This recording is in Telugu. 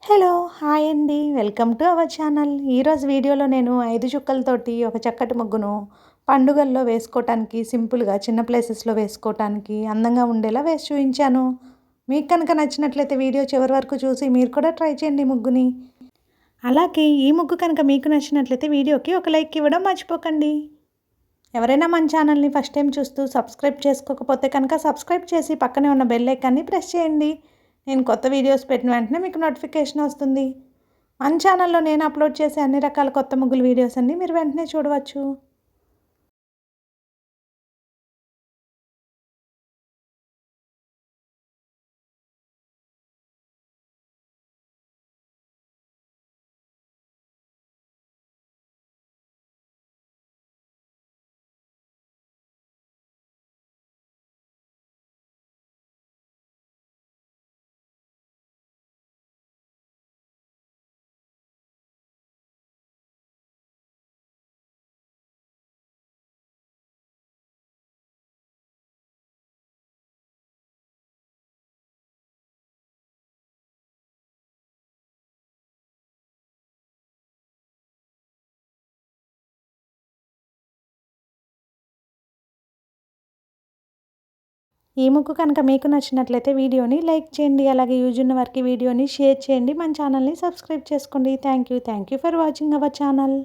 హలో! హాయ్ అండి. Welcome to our channel. ఈరోజు వీడియోలో నేను 5 చుక్కలతోటి ఒక చక్కటి ముగ్గును పండుగల్లో వేసుకోవటానికి సింపుల్‌గా చిన్న ప్లేసెస్‌లో వేసుకోవటానికి అందంగా ఉండేలా వేసి చూయించాను. మీకు కనుక నచ్చినట్లయితే వీడియో చివరి వరకు చూసి మీరు కూడా ట్రై చేయండి ఈ ముగ్గుని. అలాగే ఈ ముగ్గు కనుక మీకు నచ్చినట్లయితే వీడియోకి ఒక లైక్ ఇవ్వడం మర్చిపోకండి. ఎవరైనా మన ఛానల్ని ఫస్ట్ టైం చూస్తూ సబ్స్క్రైబ్ చేసుకోకపోతే కనుక సబ్స్క్రైబ్ చేసి పక్కనే ఉన్న బెల్ ఐకాన్ని ప్రెస్ చేయండి. నేను కొత్త వీడియోస్ పెట్టిన వెంటనే మీకు నోటిఫికేషన్ వస్తుంది. మన ఛానల్లో నేను అప్లోడ్ చేసే అన్ని రకాల కొత్త ముగ్గులు వీడియోస్ అన్నీ మీరు వెంటనే చూడవచ్చు. ఈ ముగ్గు కనుక మీకు నచ్చినట్లయితే వీడియోని లైక్ చేయండి. అలాగే యూజ్ ఉన్న వారికి వీడియోని షేర్ చేయండి. మన ఛానల్ని సబ్స్క్రైబ్ చేసుకోండి. Thank you for watching our channel.